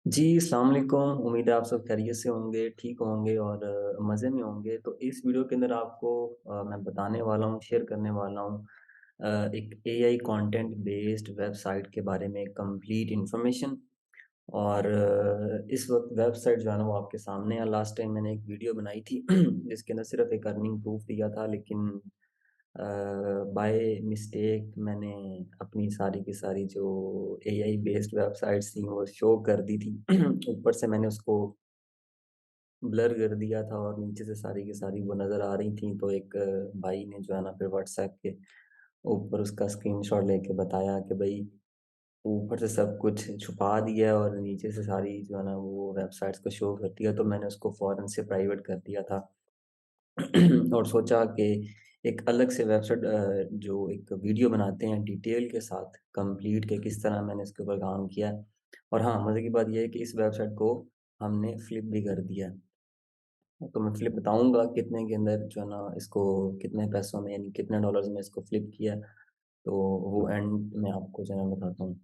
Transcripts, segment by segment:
जी, अस्सलाम वालेकुम। उम्मीद है आप सब खैरियत से होंगे, ठीक होंगे और मज़े में होंगे। तो इस वीडियो के अंदर आपको मैं बताने वाला हूँ, शेयर करने वाला हूँ एक एआई कंटेंट बेस्ड वेबसाइट के बारे में कंप्लीट इन्फॉर्मेशन। और इस वक़्त वेबसाइट जो है ना वो आपके सामने है। लास्ट टाइम मैंने एक वीडियो बनाई थी जिसके अंदर सिर्फ़ एक अर्निंग प्रूफ दिया था, लेकिन बाय मिस्टेक मैंने अपनी सारी की सारी जो एआई बेस्ड वेबसाइट्स थी वो शो कर दी थी। ऊपर से मैंने उसको ब्लर कर दिया था और नीचे से सारी की सारी वो नज़र आ रही थी। तो एक भाई ने जो है ना फिर व्हाट्सएप के ऊपर उसका स्क्रीनशॉट लेके बताया कि भाई ऊपर से सब कुछ छुपा दिया है और नीचे से सारी जो है ना वो वेबसाइट्स को शो करती है। तो मैंने उसको फ़ौरन से प्राइवेट कर दिया था। और सोचा कि एक अलग से वेबसाइट जो एक वीडियो बनाते हैं डिटेल के साथ कंप्लीट के किस तरह मैंने इसके ऊपर काम किया है। और हाँ, मज़े की बात ये है कि इस वेबसाइट को हमने फ्लिप भी कर दिया है। तो मैं फ्लिप बताऊँगा कितने के अंदर जो है ना इसको कितने पैसों में यानी कितने डॉलर्स में इसको फ्लिप किया है, तो वो एंड में आपको जो है ना बताता हूँ।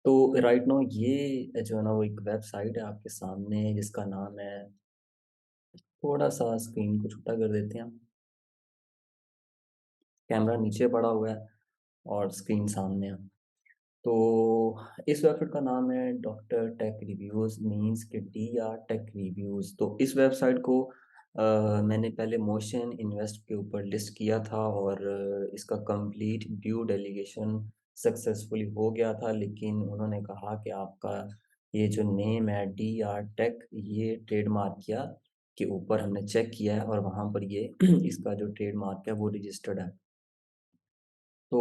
तो राइट नाउ ये जो है ना वो एक वेबसाइट है आपके सामने जिसका नाम है, थोड़ा-सा स्क्रीन को छोटा कर देते हैं। कैमरा नीचे पड़ा हुआ है और स्क्रीन सामने है। तो इस वेबसाइट का नाम है डॉक्टर टेक रिव्यूज़, मीन्स कि डीआर टेक रिव्यूज़। तो इस वेबसाइट को मैंने पहले मोशन इन्वेस्ट के ऊपर लिस्ट किया था और इसका कंप्लीट ड्यू डेलीगेशन सक्सेसफुली हो गया था, लेकिन उन्होंने कहा कि आपका ये जो नेम है डीआर टेक, ये ट्रेडमार्क किया के ऊपर हमने चेक किया है और वहाँ पर ये इसका जो ट्रेडमार्क है वो रजिस्टर्ड है। तो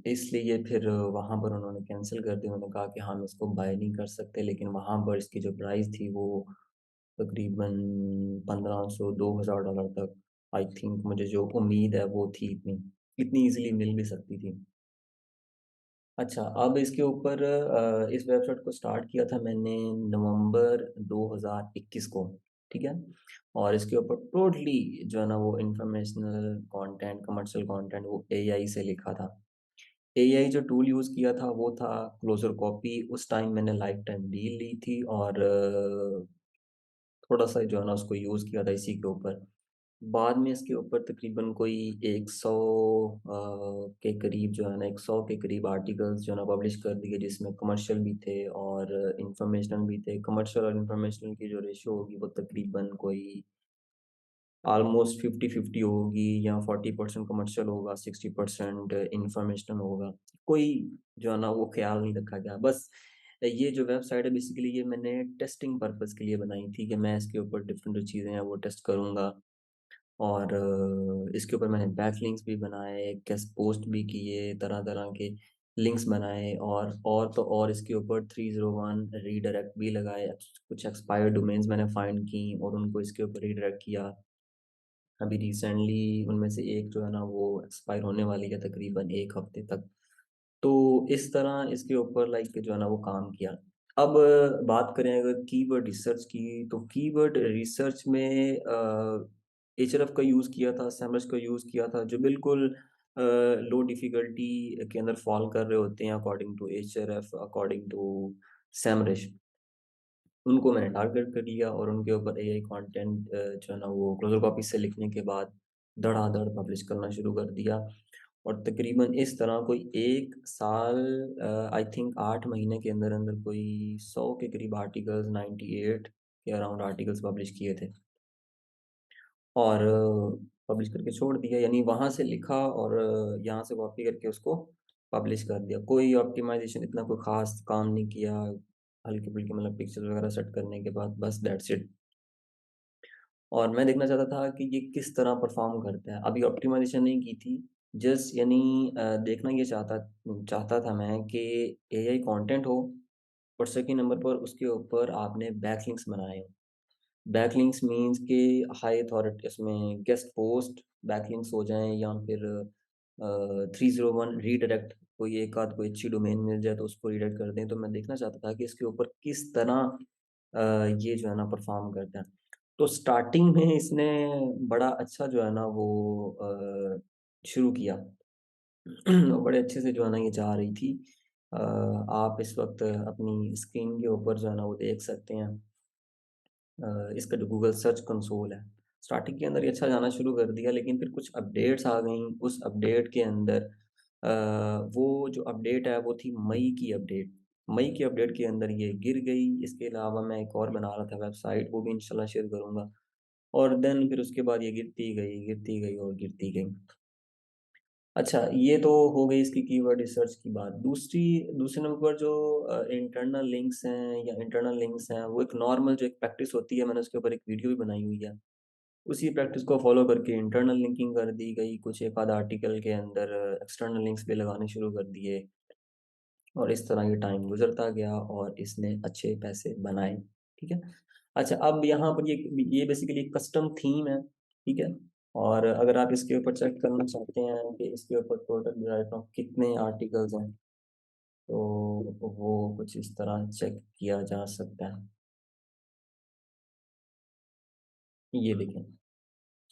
इसलिए फिर वहाँ पर उन्होंने कैंसल कर दिया। उन्होंने कहा कि हम इसको बाय नहीं कर सकते, लेकिन वहाँ पर इसकी जो प्राइस थी वो तकरीबन 1500 $2000 तक, आई थिंक, मुझे जो उम्मीद है वो थी इतनी, इतनी ईज़िली मिल भी सकती थी। अच्छा, अब इसके ऊपर इस वेबसाइट को स्टार्ट किया था मैंने नवंबर 2021 को, ठीक है? और इसके ऊपर टोटली जो है ना वो इन्फॉर्मेशनल कंटेंट, कमर्शियल कंटेंट वो एआई से लिखा था। एआई जो टूल यूज़ किया था वो था क्लोज़र कॉपी। उस टाइम मैंने लाइफ़ टाइम डील ली थी और थोड़ा-सा जो है ना उसको यूज़ किया था इसी के ऊपर। बाद में इसके ऊपर तकरीबन कोई 100 के करीब जो है ना 100 के करीब आर्टिकल्स जो है ना पब्लिश कर दिए, जिसमें कमर्शियल भी थे और इन्फॉर्मेशनल भी थे। कमर्शियल और इन्फॉर्मेशनल की जो रेशियो होगी वो तकरीबन कोई ऑलमोस्ट 50-50 होगी, या 40% कमर्शियल होगा, 60% इन्फॉर्मेशनल होगा। कोई जो है ना वो ख़्याल नहीं रखा गया। बस ये जो वेबसाइट है बेसिकली ये मैंने टेस्टिंग पर्पज़ के लिए बनाई थी कि मैं इसके ऊपर डिफरेंट जो चीज़ें हैं वो टेस्ट करूँगा। और इसके ऊपर मैंने बैकलिंक्स भी बनाए, गेस्ट पोस्ट भी किए, तरह-तरह के लिंक्स बनाए और तो और इसके ऊपर 301 रीडायरेक्ट भी लगाए। कुछ एक्सपायर्ड डोमेन्स मैंने फाइंड की और उनको इसके ऊपर रीडायरेक्ट किया। अभी रिसेंटली उनमें से एक जो है ना वो एक्सपायर होने वाली है तकरीबन 1 हफ्ते तक। तो इस तरह इसके ऊपर लाइक जो है ना वो काम किया। अब बात करें अगर कीवर्ड रिसर्च की, तो कीवर्ड रिसर्च में एhref का यूज़ किया था, सेमरुश का यूज़ किया था, जो बिल्कुल लो डिफ़िकल्टी के अंदर फ़ॉल कर रहे होते हैं अकॉर्डिंग टू एhref, अकॉर्डिंग टू सेमरिश। उनको मैंने टारगेट कर लिया और उनके ऊपर एआई कंटेंट जो है ना वो क्लोज़र कॉपी से लिखने के बाद धड़ाधड़ पब्लिश करना शुरू कर दिया। और तकरीबन इस तरह कोई 1 साल, आई थिंक 8 महीने के अंदर-अंदर कोई 100 के करीब आर्टिकल्स, 98 के अराउंड आर्टिकल्स पब्लिश किए थे। और पब्लिश करके छोड़ दिया, यानी वहाँ से लिखा और यहाँ से कॉपी करके उसको पब्लिश कर दिया। कोई ऑप्टिमाइज़ेशन इतना कोई ख़ास काम नहीं किया, हल्के-फुल्के मतलब पिक्चर वगैरह सेट करने के बाद बस दैट्स इट। और मैं देखना चाहता था कि ये किस तरह परफ़ॉर्म करता है। अभी ऑप्टिमाइज़ेशन नहीं की थी, जस्ट यानी देखना ये चाहता चाहता था मैं कि एआई कंटेंट हो और सेकंड नंबर पर उसके ऊपर आपने बैकलिंक्स बनाए हों। बैकलिंक्स मीन्स कि हाई अथॉरिटी इसमें गेस्ट पोस्ट बैकलिंक्स हो जाएँ, या फिर 301 रीडायरेक्ट, कोई एक आध कोई अच्छी डोमेन मिल जाए तो उसको रीडायरेक्ट कर दें। तो मैं देखना चाहता था कि इसके ऊपर किस तरह ये जो है ना परफ़ॉर्म करता है। तो स्टार्टिंग में इसने बड़ा अच्छा जो है ना वो शुरू किया। बड़े अच्छे से जो है ना ये जा रही थी। आप इस वक्त अपनी स्क्रीन के ऊपर जो है ना वो देख सकते हैं इसका जो गूगल सर्च कंसोल है। स्टार्टिंग के अंदर ये अच्छा जाना शुरू कर दिया, लेकिन फिर कुछ अपडेट्स आ गईं। उस अपडेट के अंदर वो जो अपडेट है वो थी मई की अपडेट। मई की अपडेट के अंदर ये गिर गई। इसके अलावा मैं एक और बना रहा था वेबसाइट, वो भी इंशाल्लाह शेयर करूँगा। और देन फिर उसके बाद ये गिरती गई और गिरती गई। अच्छा, ये तो हो गई इसकी कीवर्ड रिसर्च की बात। दूसरे नंबर पर जो इंटरनल लिंक्स हैं या इंटरनल लिंक्स हैं, वो एक नॉर्मल जो एक प्रैक्टिस होती है, मैंने उसके ऊपर एक वीडियो भी बनाई हुई है। उसी प्रैक्टिस को फॉलो करके इंटरनल लिंकिंग कर दी गई, कुछ एक आध आर्टिकल के अंदर एक्सटर्नल लिंक्स भी लगाने शुरू कर दिए, और इस तरह ये टाइम गुजरता गया और इसने अच्छे पैसे बनाए। ठीक है। अच्छा, अब यहाँ पर ये बेसिकली कस्टम थीम है। ठीक है। और अगर आप इसके ऊपर चेक करना चाहते हैं कि इसके ऊपर टोटल राइट नाउ कितने आर्टिकल्स हैं, तो वो कुछ इस तरह चेक किया जा सकता है। ये देखें,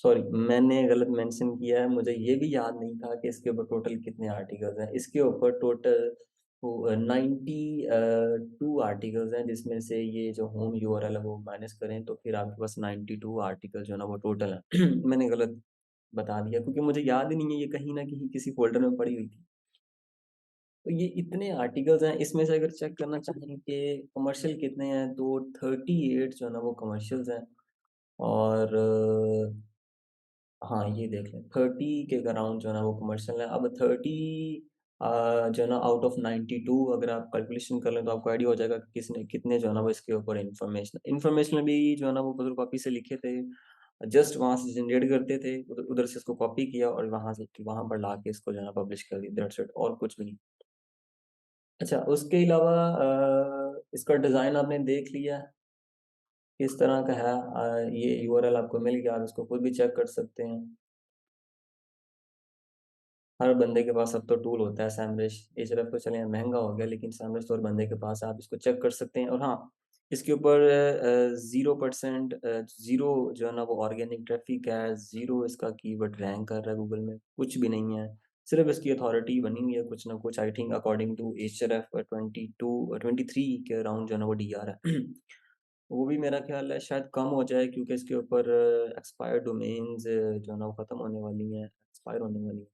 सॉरी मैंने गलत मेंशन किया है, मुझे ये भी याद नहीं था कि इसके ऊपर टोटल कितने आर्टिकल्स हैं। इसके ऊपर टोटल 92 आर्टिकल्स हैं, जिसमें से ये जो होम यूआरएल है वो माइनस करें तो फिर आपके पास 92 आर्टिकल जो है ना वो टोटल है। मैंने गलत बता दिया क्योंकि मुझे याद ही नहीं है, ये कहीं ना कहीं किसी फोल्डर में पड़ी हुई थी। तो ये इतने आर्टिकल्स हैं, इसमें से अगर चेक करना चाहें कि कमर्शियल कितने हैं, तो 38 जो है ना वो कमर्शियल्स हैं। और हाँ, ये देख लें 30 के अराउंड जो है ना वो कमर्शियल है। अब 30 जो है ना आउट ऑफ 92 अगर आप कैलकुलेशन कर लें तो आपको आइडिया हो जाएगा कि किसने कितने जो है ना वो इसके ऊपर इन्फॉर्मेशन भी जो है ना वो बदर कॉपी से लिखे थे। जस्ट वहाँ से जनरेट करते थे, उधर उधर से इसको कॉपी किया और वहाँ से वहाँ पर ला के इसको जो है ना पब्लिश कर दिया, दैट्स इट, और कुछ भी नहीं। अच्छा, उसके अलावा इसका डिज़ाइन आपने देख लिया किस तरह का है। ये यूआरएल आपको मिल गया, आप इसको खुद भी चेक कर सकते हैं। हर बंदे के पास अब तो टूल होता है सैमरश। एचएलएफ तो चले महंगा हो गया, लेकिन सैमरश तो हर बंदे के पास है, आप इसको चेक कर सकते हैं। और हाँ, इसके ऊपर 0% जीरो जो है ना वो ऑर्गेनिक ट्रैफिक है, जीरो इसका कीवर्ड रैंक कर रहा है गूगल में, कुछ भी नहीं है। सिर्फ इसकी अथॉरिटी बनी हुई है कुछ ना कुछ, आई थिंक अकॉर्डिंग टू एचएलएफ 23 के अराउंड जो है ना वो डीआर है। वो भी मेरा ख्याल है शायद कम हो जाए, क्योंकि इसके ऊपर एक्सपायर्ड डोमेन्स जो है ना वो खत्म होने वाली हैं, एक्सपायर होने वाली हैं।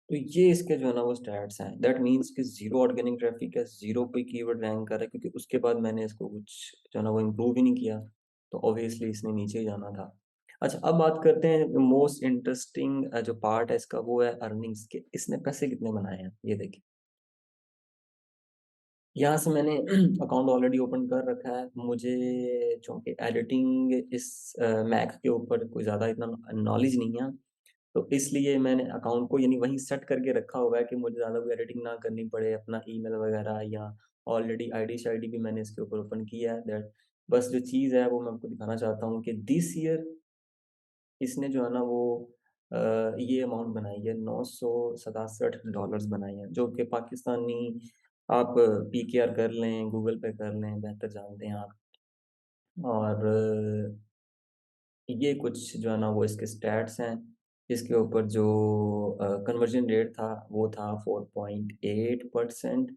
तो ये इसके जो है ना वो स्टैट्स हैं। दैट मीन्स कि ज़ीरो ऑर्गेनिक ट्रैफिक है, ज़ीरो पे कीवर्ड रैंक कर रहा है, क्योंकि उसके बाद मैंने इसको कुछ जो है ना वो इम्प्रूव ही नहीं किया, तो ऑब्वियसली इसने नीचे ही जाना था। अच्छा, अब बात करते हैं मोस्ट इंटरेस्टिंग जो पार्ट है इसका, वो है अर्निंग्स के। इसने पैसे कितने बनाए हैं ये देखिए। यहाँ से मैंने अकाउंट ऑलरेडी ओपन कर रखा है। मुझे चूँकि एडिटिंग इस मैक के ऊपर कोई ज़्यादा इतना नॉलेज नहीं है, तो इसलिए मैंने अकाउंट को यानी वहीं सेट करके रखा हुआ है कि मुझे ज़्यादा कोई एडिटिंग ना करनी पड़े, अपना ईमेल वगैरह या ऑलरेडी आईडी शाईडी भी मैंने इसके ऊपर ओपन किया है। दैट बस जो चीज़ है वो मैं आपको दिखाना चाहता हूँ कि दिस ईयर इसने जो है ना वो अ, ये अमाउंट बनाई है, $967 बनाए हैं, जो कि पाकिस्तानी आप पीकेआर कर लें, गूगल पे कर लें, बेहतर जानते हैं आप। और ये कुछ जो है ना वो इसके स्टैट्स हैं। इसके ऊपर जो कन्वर्जन रेट था वो था 4.8%,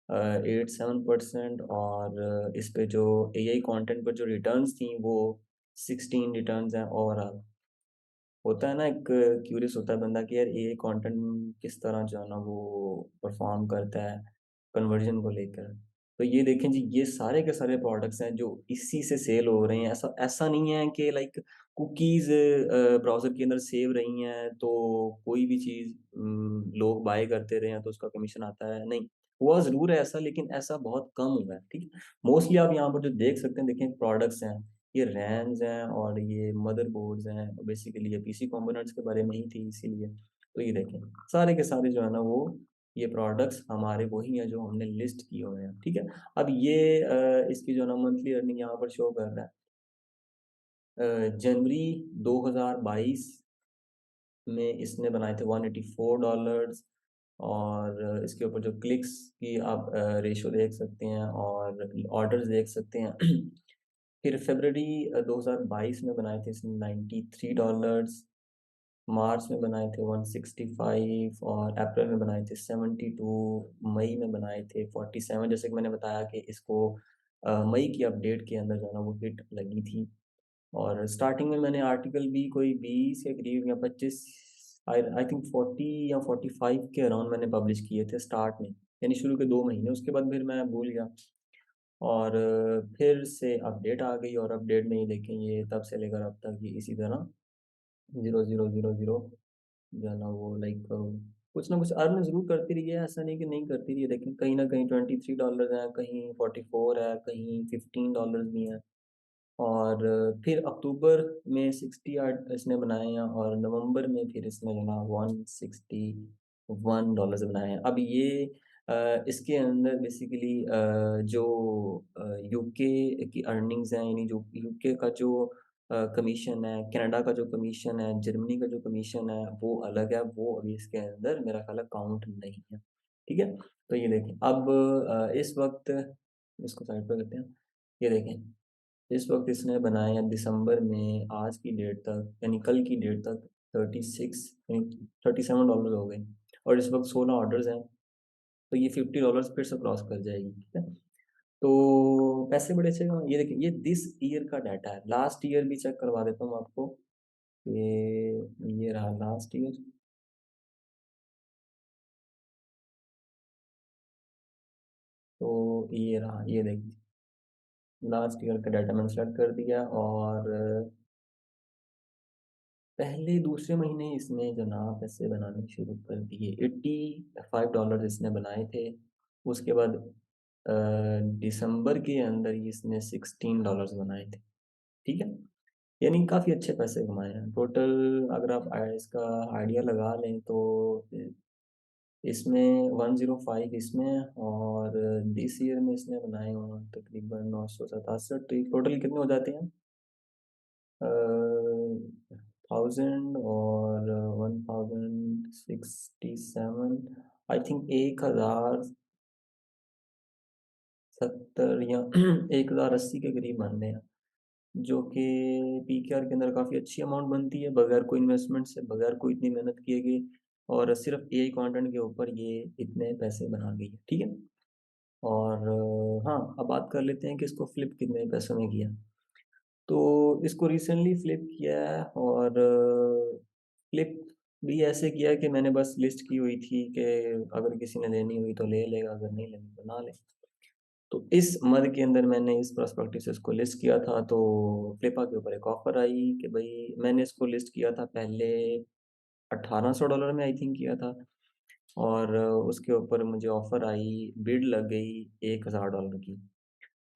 87%। और इस पे जो एआई कंटेंट पर जो रिटर्न्स थी वो 16 रिटर्न्स हैं। और होता है ना, एक क्यूरियस होता है बंदा कि यार ये कंटेंट किस तरह जो है ना वो परफॉर्म करता है कन्वर्जन को लेकर। तो ये देखें जी, ये सारे के सारे प्रोडक्ट्स हैं जो इसी से सेल हो रहे हैं। ऐसा ऐसा नहीं है कि लाइक कुकीज़ ब्राउज़र के अंदर सेव रही हैं तो कोई भी चीज़ लोग बाय करते रहे हैं तो उसका कमीशन आता है, नहीं। हुआ ज़रूर है ऐसा, लेकिन ऐसा बहुत कम हुआ है, ठीक है। मोस्टली आप यहाँ पर जो देख सकते हैं, देखें प्रोडक्ट्स हैं, ये रैम्स हैं और ये मदरबोर्ड्स हैं। बेसिकली ये पीसी कंपोनेंट्स के बारे में ही थी, इसीलिए। तो ये देखें, सारे के सारे जो है ना वो ये प्रोडक्ट्स हमारे वही हैं जो हमने लिस्ट किए हुए हैं, ठीक है। अब ये इसकी जो है ना मंथली अर्निंग यहाँ पर शो कर रहा है। जनवरी 2022 में इसने बनाए थे $184। और इसके ऊपर जो क्लिक्स की आप रेशो देख सकते हैं और ऑर्डर्स देख सकते हैं। फिर फरवरी 2022 में बनाए थे इसने $93। मार्च में बनाए थे 165 और अप्रैल में बनाए थे 72, मई में बनाए थे 47। जैसे कि मैंने बताया कि इसको मई की अपडेट के अंदर जो है ना वो हिट लगी थी। और स्टार्टिंग में मैंने आर्टिकल भी कोई 20 के करीब या 25, आई थिंक 40 या 45 के अराउंड मैंने पब्लिश किए थे स्टार्ट में, यानी शुरू के 2 महीने। उसके बाद फिर मैं भूल गया और फिर से अपडेट आ गई और अपडेट में ही देखें ये तब से लेकर अब तक ये इसी तरह 0,000 जो है ना वो लाइक कुछ ना कुछ अर्न ज़रूर करती रही है, ऐसा नहीं कि नहीं करती रही है। लेकिन कहीं ना कहीं $23 है, कहीं 44 है, कहीं $15 भी हैं। और फिर अक्टूबर में 60 इसने बनाए हैं और नवंबर में फिर इसने जो ना $161 बनाए हैं। अब ये इसके अंदर बेसिकली जो यूके की अर्निंग्स हैं, यानी जो यूके का जो कमीशन है, कनाडा का जो कमीशन है, जर्मनी का जो कमीशन है वो अलग है, वो अभी इसके अंदर मेरा ख्याल है काउंट नहीं है। ठीक है, तो ये देखें अब इस वक्त इसको साइड पर करते हैं। ये देखें इस वक्त इसने बनाए हैं दिसंबर में आज की डेट तक, यानी कल की डेट तक 36 यानी $37 हो गए और इस वक्त 16 ऑर्डर्स हैं। तो ये $50 फिर से क्रॉस कर जाएगी। ठीक है, तो पैसे बड़े अच्छे कमा। ये देखिए ये दिस ईयर का डाटा है, लास्ट ईयर भी चेक करवा देता हूँ आपको। ये रहा लास्ट ईयर। तो ये रहा, ये देखिए लास्ट ईयर का डाटा मैंने सेलेक्ट कर दिया और पहले दूसरे महीने इसने जनाब पैसे बनाने शुरू कर दिए। $85 इसने बनाए थे। उसके बाद दिसंबर के अंदर ही इसने $16 बनाए थे। ठीक है, यानी काफ़ी अच्छे पैसे कमाए हैं टोटल। अगर आप इसका आइडिया लगा लें तो इसमें 105 इसमें और दिस ईयर में इसने बनाए हुए हैं तकरीबन 967। तो टोटल कितने हो जाते हैं 1000 और 1067, आई थिंक 1070 या 1080 के करीब बनते हैं, जो कि पीकेआर के अंदर काफ़ी अच्छी अमाउंट बनती है बगैर कोई इन्वेस्टमेंट से, बगैर कोई इतनी मेहनत किए गई और सिर्फ एआई कंटेंट के ऊपर ये इतने पैसे बना गई है। ठीक है, और हाँ अब बात कर लेते हैं कि इसको फ्लिप कितने पैसों में किया। तो इसको रिसेंटली फ्लिप किया है और फ्लिप भी ऐसे किया कि मैंने बस लिस्ट की हुई थी कि अगर किसी ने लेनी हुई तो ले लेगा, अगर नहीं लेनी तो ना ले। तो इस मद के अंदर मैंने इस प्रोस्पेक्टिव को लिस्ट किया था, तो फ्लिपा के ऊपर एक ऑफर आई कि भाई मैंने इसको लिस्ट किया था पहले $1800 में आई थिंक किया था और उसके ऊपर मुझे ऑफर आई, बिड लग गई $1000 की।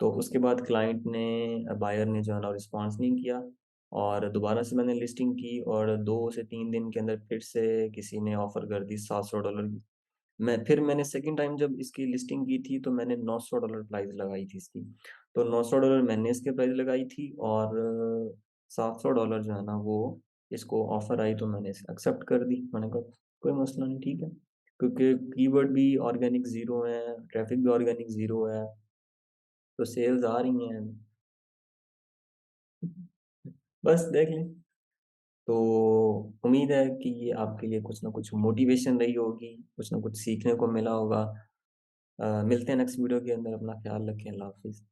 तो उसके बाद क्लाइंट ने बायर ने जो है ना रिस्पॉन्स नहीं किया और दोबारा से मैंने लिस्टिंग की और 2 से 3 दिन के अंदर फिर से किसी ने ऑफ़र कर दी $700 की। मैंने सेकंड टाइम जब इसकी लिस्टिंग की थी तो मैंने $900 प्राइस लगाई थी इसकी। तो $900 मैंने इसके प्राइस लगाई थी और $700 जो है ना वो इसको ऑफ़र आई तो मैंने इसे एक्सेप्ट कर दी। मैंने कहा कोई मसला नहीं, ठीक है। क्योंकि कीवर्ड भी ऑर्गेनिक ज़ीरो है, ट्रैफ़िक भी ऑर्गेनिक ज़ीरो है, तो सेल्स आ रही हैं। बस देख लें। तो उम्मीद है कि ये आपके लिए कुछ ना कुछ मोटिवेशन रही होगी, कुछ ना कुछ सीखने को मिला होगा। मिलते हैं नेक्स्ट वीडियो के अंदर। अपना ख्याल रखें। अल्लाह हाफ़िज़।